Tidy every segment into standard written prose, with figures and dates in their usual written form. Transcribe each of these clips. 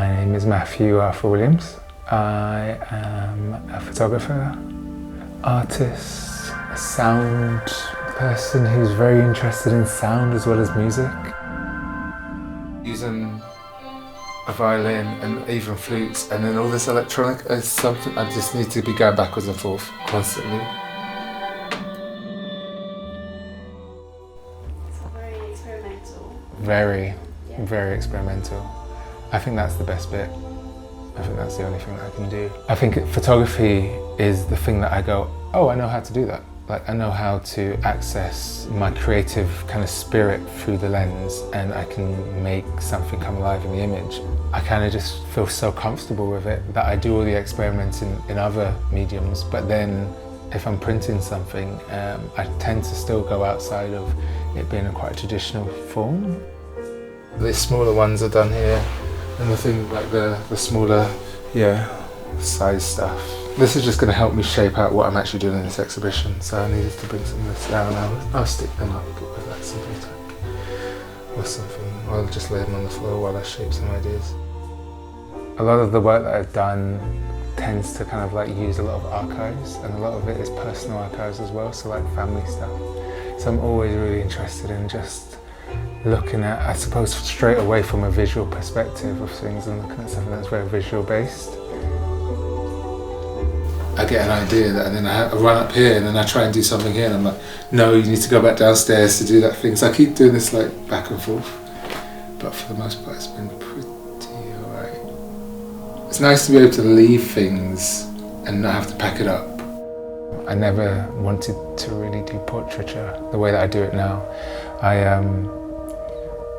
My name is Matthew Arthur Williams. I am a photographer, artist, a sound person who's very interested in sound as well as music. Using a violin and even flutes and then all this electronic is something I just need to be going backwards and forth constantly. It's very experimental. Very experimental. I think that's the best bit. I think that's the only thing that I can do. I think photography is the thing that I go, oh, I know how to do that. Like, I know how to access my creative kind of spirit through the lens, and I can make something come alive in the image. I kind of just feel so comfortable with it that I do all the experiments in other mediums, but then if I'm printing something, I tend to still go outside of it being a quite traditional form. The smaller ones are done here, and the thing like the smaller, size stuff. This is just going to help me shape out what I'm actually doing in this exhibition, so I needed to bring some of this down. I'll stick them up with that simple tack or something, or I'll just lay them on the floor while I shape some ideas. A lot of the work that I've done tends to kind of like use a lot of archives, and a lot of it is personal archives as well, so like family stuff. So I'm always really interested in just looking at, I suppose, straight away from a visual perspective of things and looking at something that's very visual based. I get an idea and then I run up here and then I try and do something here and I'm like, no, you need to go back downstairs to do that thing. So I keep doing this like back and forth. But for the most part it's been pretty alright. It's nice to be able to leave things and not have to pack it up. I never wanted to really do portraiture the way that I do it now.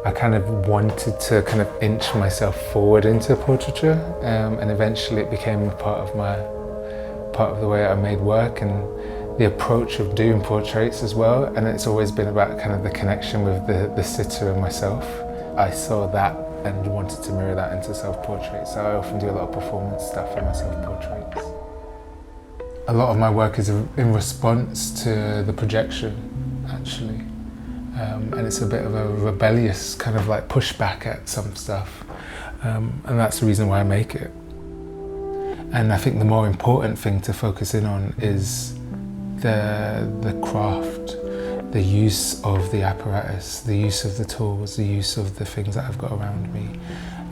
I kind of wanted to kind of inch myself forward into portraiture, and eventually it became part of the way I made work and the approach of doing portraits as well. And it's always been about kind of the connection with the sitter and myself. I saw that and wanted to mirror that into self-portraits. So I often do a lot of performance stuff in my self-portraits. A lot of my work is in response to the projection, actually. And it's a bit of a rebellious kind of like pushback at some stuff. And that's the reason why I make it. And I think the more important thing to focus in on is the craft, the use of the apparatus, the use of the tools, the use of the things that I've got around me,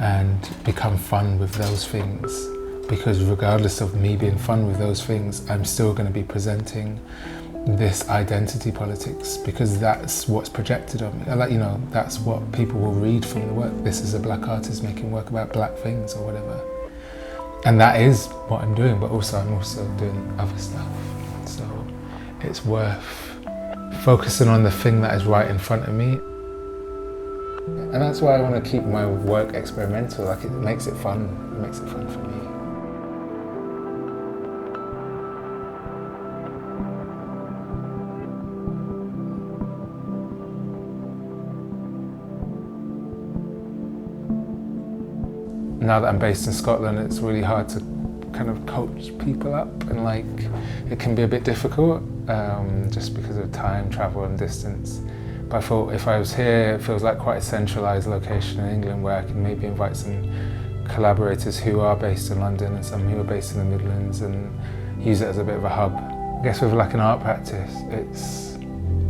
and become fun with those things. Because regardless of me being fun with those things, I'm still going to be presenting this identity politics, because that's what's projected on me. Like, you know, that's what people will read from the work. This is a black artist making work about black things or whatever. And that is what I'm doing, but also I'm also doing other stuff. So it's worth focusing on the thing that is right in front of me. And that's why I want to keep my work experimental. Like, it makes it fun. It makes it fun for me. Now that I'm based in Scotland, it's really hard to kind of coach people up, and like it can be a bit difficult just because of time, travel and distance. But I thought if I was here, it feels like quite a centralised location in England where I can maybe invite some collaborators who are based in London and some who are based in the Midlands and use it as a bit of a hub. I guess with like an art practice, it's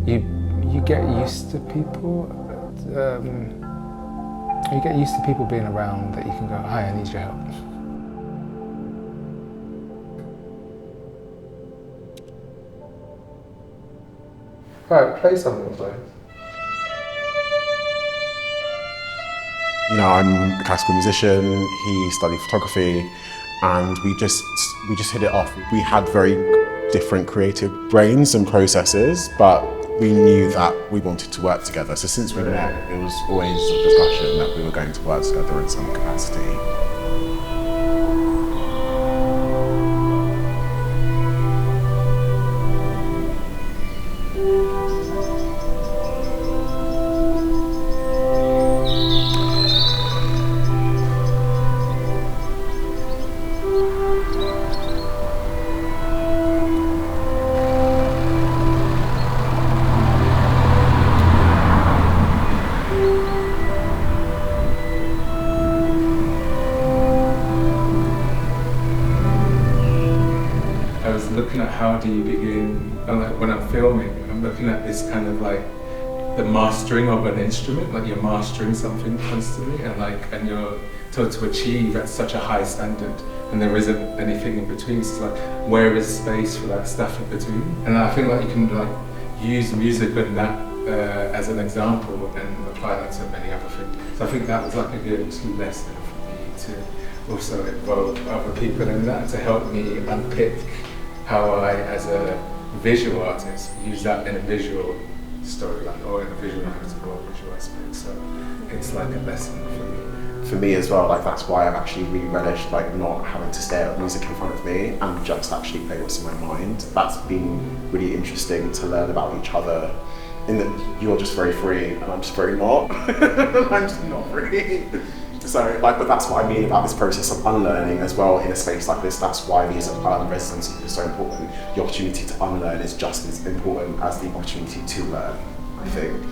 you get used to people. You get used to people being around that you can go, hi, I need your help. Right, play something, please. You know, I'm a classical musician, he studied photography, and we just hit it off. We had very different creative brains and processes, but we knew that we wanted to work together. So since we met, it was always a discussion that we were going to work together in some capacity. do you begin, and like when I'm filming, I'm looking at this kind of like the mastering of an instrument, like you're mastering something constantly, and you're told to achieve at such a high standard, and there isn't anything in between. So it's like, where is space for that stuff in between? And I feel like you can like use music and that as an example and apply that to many other things. So I think that was like a good lesson for me to also involve other people in that, to help me unpick how I, as a visual artist, use that in a visual storyline or in a visual narrative or visual aspect. So it's like a lesson for me. For me as well, like that's why I've actually really relished like not having to stare at music in front of me and just actually play what's in my mind. That's been really interesting to learn about each other, in that you're just very free and I'm just very not. I'm just not free. So like, but that's what I mean about this process of unlearning as well in a space like this. That's why these residencies are so important. The opportunity to unlearn is just as important as the opportunity to learn, I think.